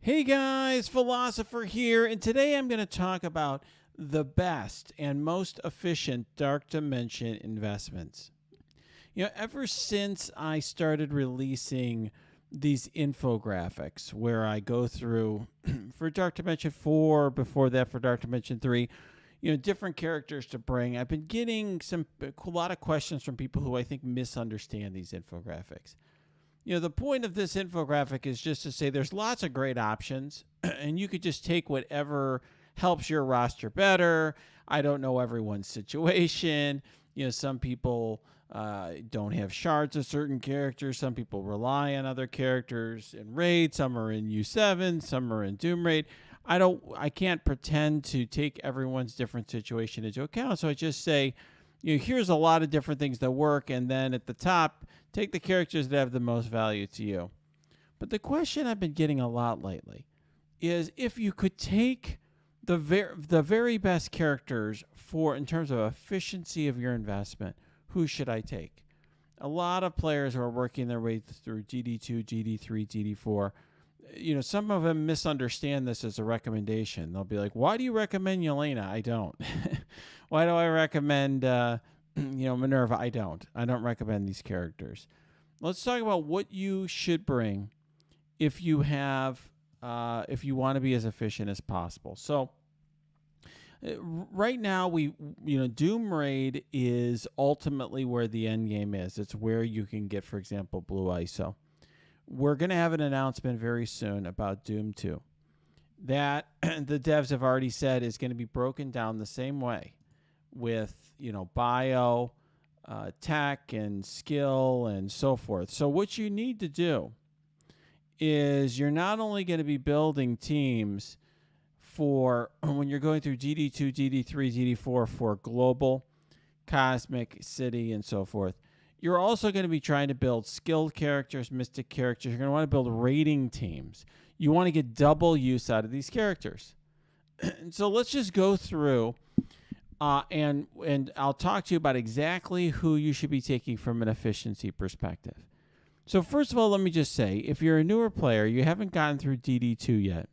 Hey guys, Philosopher here, and today I'm going to talk about the best and most efficient dark dimension investments. Ever since I started releasing these infographics where I go through for Dark Dimension 4, before that for Dark Dimension 3, different characters to bring, I've been getting a lot of questions from people who I think misunderstand these infographics. The point of this infographic is just to say there's lots of great options, and you could just take whatever helps your roster better. I don't know everyone's situation. Some people don't have shards of certain characters. Some people rely on other characters in Raid. Some are in U7. Some are in Doom Raid. I can't pretend to take everyone's different situation into account. So I just say, here's a lot of different things that work, and then at the top, take the characters that have the most value to you. But the question I've been getting a lot lately is if you could take the very best characters in terms of efficiency of your investment, who should I take? A lot of players who are working their way through GD2, GD3, GD4, some of them misunderstand this as a recommendation. They'll be like, why do you recommend Yelena? I don't. Why do I recommend Minerva? I don't recommend these characters. Let's talk about what you should bring if you want to be as efficient as possible. So right now Doom Raid is ultimately where the end game is. It's where you can get, for example, Blue ISO. We're going to have an announcement very soon about Doom 2 that the devs have already said is going to be broken down the same way with, bio, tech and skill and so forth. So what you need to do is you're not only going to be building teams for when you're going through GD2, GD3, GD4 for global, cosmic, city, and so forth. You're also going to be trying to build skilled characters, mystic characters. You're going to want to build raiding teams. You want to get double use out of these characters. So let's just go through and I'll talk to you about exactly who you should be taking from an efficiency perspective. So first of all, let me just say, if you're a newer player, you haven't gotten through DD2 yet,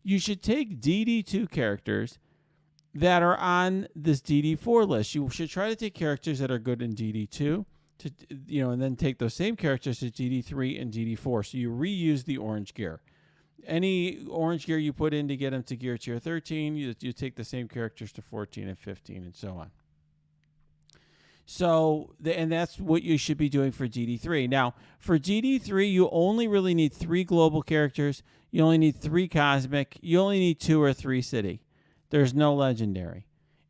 you should take DD2 characters that are on this DD4 list. You should try to take characters that are good in DD2, and then take those same characters to DD3 and DD4. So you reuse the orange gear. Any orange gear you put in to get them to gear tier 13, you take the same characters to 14 and 15 and so on. So, and that's what you should be doing for GD3. Now, for GD3, you only really need 3 global characters. You only need 3 cosmic. You only need 2 or 3 city. There's no legendary.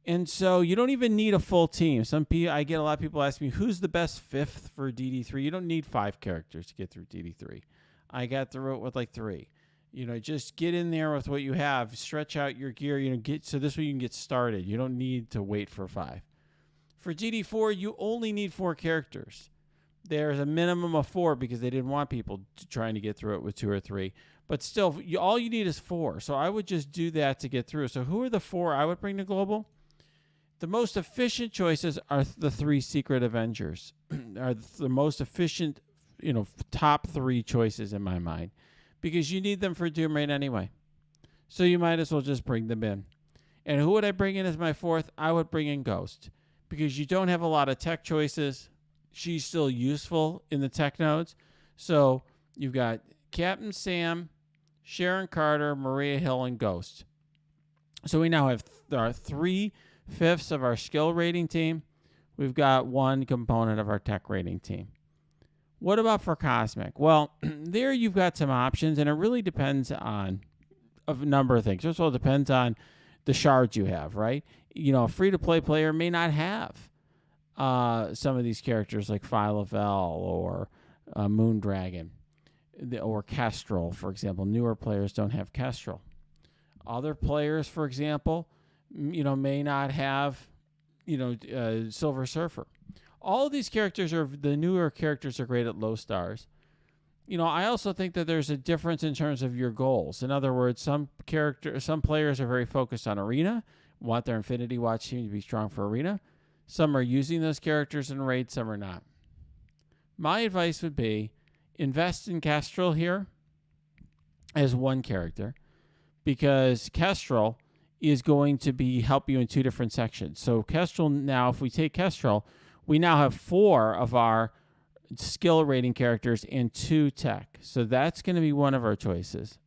And so you don't even need a full team. I get a lot of people ask me, who's the best 5th for DD3? You don't need 5 characters to get through DD3. I got through it with like 3. Just get in there with what you have. Stretch out your gear. So this way you can get started. You don't need to wait for 5. For GD4, you only need 4 characters. There's a minimum of 4 because they didn't want people trying to get through it with 2 or 3. But still, all you need is 4. So I would just do that to get through. So who are the 4 I would bring to global? The most efficient choices are the 3 Secret Avengers. Are the most efficient, top 3 choices in my mind. Because you need them for Doom Raid anyway. So you might as well just bring them in. And who would I bring in as my 4th? I would bring in Ghost. Because you don't have a lot of tech choices. She's still useful in the tech nodes. So you've got Captain Sam, Sharon Carter, Maria Hill, and Ghost. So we now have our 3/5 of our skill rating team. We've got 1 component of our tech rating team. What about for Cosmic? Well, there you've got some options, and it really depends on a number of things. First of all, it depends on the shards you have, right? A free-to-play player may not have some of these characters like Phyla-Vel or Moondragon or Kestrel, for example. Newer players don't have Kestrel. Other players, for example, may not have, Silver Surfer. All of these the newer characters are great at low stars. I also think that there's a difference in terms of your goals. In other words, some players are very focused on arena, want their Infinity Watch team to be strong for arena. Some are using those characters in raid, some are not. My advice would be invest in Kestrel here as one character, because Kestrel is going to be help you in two different sections. So Kestrel now, if we take Kestrel, we now have 4 of our skill rating characters and 2 tech. So that's going to be one of our choices.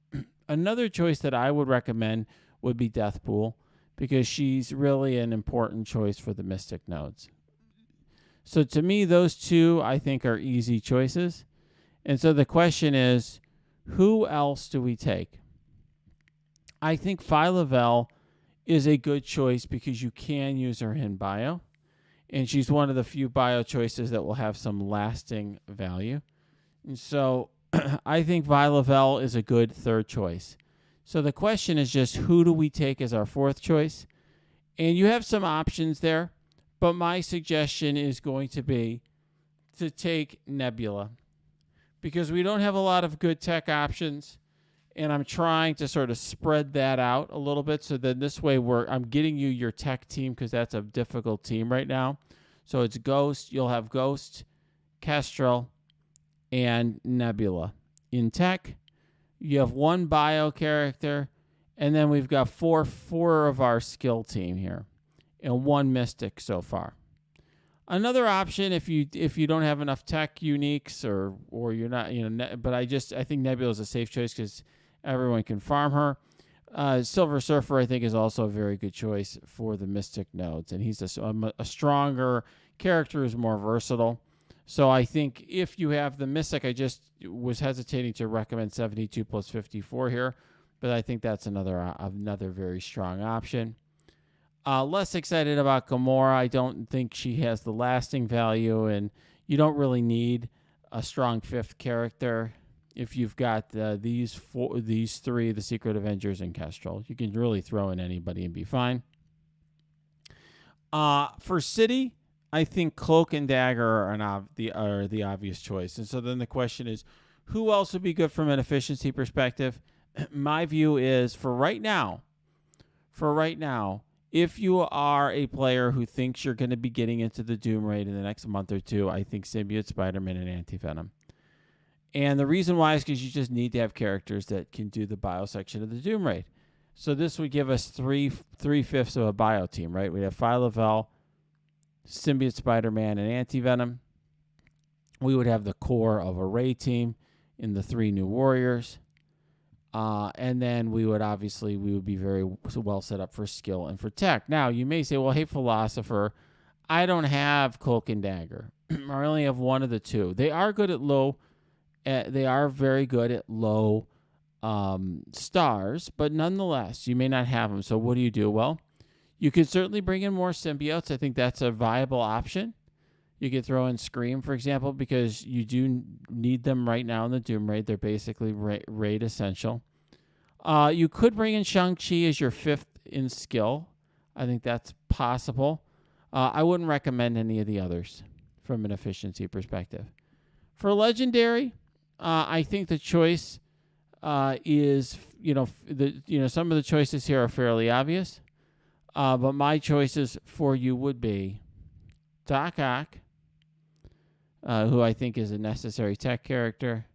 Another choice that I would recommend would be Deathpool, because she's really an important choice for the Mystic nodes. So to me, those 2 I think are easy choices. And so the question is, who else do we take? I think Phyla-Vell is a good choice because you can use her in bio, and she's one of the few bio choices that will have some lasting value. And so I think Phyla-Vell is a good third choice. So the question is just, who do we take as our fourth choice? And you have some options there, but my suggestion is going to be to take Nebula, because we don't have a lot of good tech options, and I'm trying to sort of spread that out a little bit, so that this way I'm getting you your tech team, because that's a difficult team right now. So it's Ghost. You'll have Ghost, Kestrel, and Nebula. In tech, you have 1 bio character, and then we've got four of our skill team here, and 1 mystic so far. Another option, if you don't have enough tech uniques, or you're not, but I think Nebula is a safe choice because everyone can farm her. Silver Surfer, I think, is also a very good choice for the Mystic nodes, and he's a stronger character who's more versatile. So I think if you have the Mystic, I just was hesitating to recommend 72 plus 54 here, but I think that's another very strong option. Less excited about Gamora. I don't think she has the lasting value, and you don't really need a strong 5th character. If you've got these 3, the Secret Avengers and Kestrel, you can really throw in anybody and be fine. For City, I think Cloak and Dagger are the obvious choice. And so then the question is, who else would be good from an efficiency perspective? My view is, for right now, if you are a player who thinks you're going to be getting into the Doom Raid in the next month or 2, I think Symbiote, Spider-Man, and Anti-Venom. And the reason why is because you just need to have characters that can do the bio section of the Doom Raid. So this would give us 3/5 of a bio team, right? We have Phyla-Vell, Symbiote, Spider-Man, and Anti-Venom. We would have the core of a raid team in the 3 new warriors. And then we would be very well set up for skill and for tech. Now, you may say, well, hey, Philosopher, I don't have Cloak and Dagger. I only have 1 of the 2. They are good at low. They are very good at low stars, but nonetheless, you may not have them. So what do? Well, you could certainly bring in more symbiotes. I think that's a viable option. You could throw in Scream, for example, because you do need them right now in the Doom Raid. They're basically raid essential. You could bring in Shang-Chi as your 5th in skill. I think that's possible. I wouldn't recommend any of the others from an efficiency perspective. For Legendary, I think the choice is, some of the choices here are fairly obvious. But my choices for you would be Doc Ock, who I think is a necessary tech character.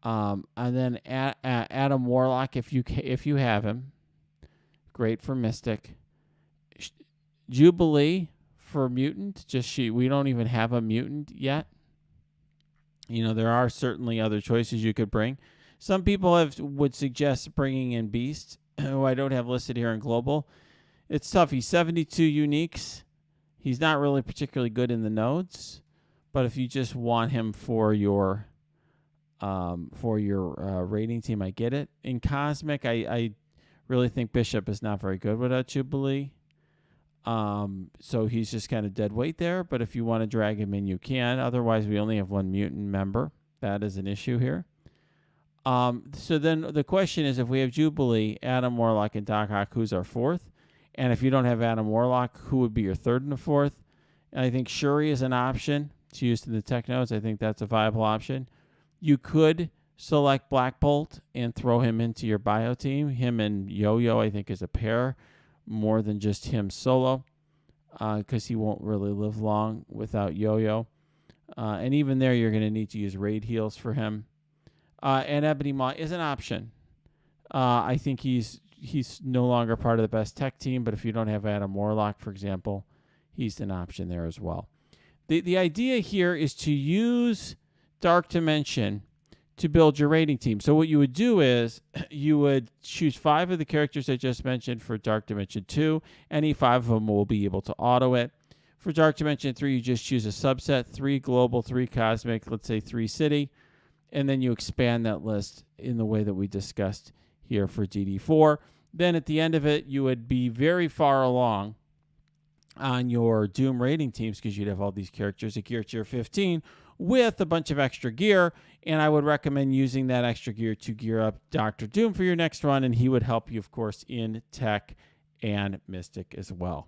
And then Adam Warlock, if you have him, great for Mystic. Jubilee for Mutant, we don't even have a mutant yet. There are certainly other choices you could bring. Some people would suggest bringing in Beast, who I don't have listed here in Global. It's tough. He's 72 uniques. He's not really particularly good in the nodes, but if you just want him for your rating team, I get it. In Cosmic, I really think Bishop is not very good without Jubilee. So he's just kind of dead weight there, but if you want to drag him in, you can. Otherwise, we only have 1 mutant member. That is an issue here. So then the question is, if we have Jubilee, Adam Warlock, and Doc Ock, who's our 4th? And if you don't have Adam Warlock, who would be your 3rd and the 4th? And I think Shuri is an option to use in the tech nodes. I think that's a viable option. You could select Black Bolt and throw him into your bio team. Him and Yo-Yo, I think, is a pair more than just him solo, because he won't really live long without Yo-Yo. And even there, you're going to need to use raid heals for him. and Ebony Maw is an option. I think he's no longer part of the best tech team, but if you don't have Adam Warlock, for example, he's an option there as well. The idea here is to use Dark Dimension to build your rating team. So what you would do is you would choose 5 of the characters I just mentioned for Dark Dimension 2. Any 5 of them will be able to auto it. For Dark Dimension 3, you just choose a subset, 3 global, 3 cosmic, let's say 3 city, and then you expand that list in the way that we discussed here for DD4. Then at the end of it, you would be very far along on your Doom rating teams because you'd have all these characters at gear tier 15 with a bunch of extra gear, and I would recommend using that extra gear to gear up Dr. Doom for your next run, and he would help you, of course, in Tech and Mystic as well.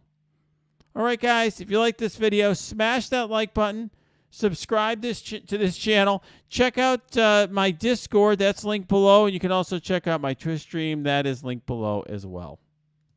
All right, guys, if you like this video, smash that like button, subscribe to this channel, check out my Discord, that's linked below, and you can also check out my Twitch stream, that is linked below as well.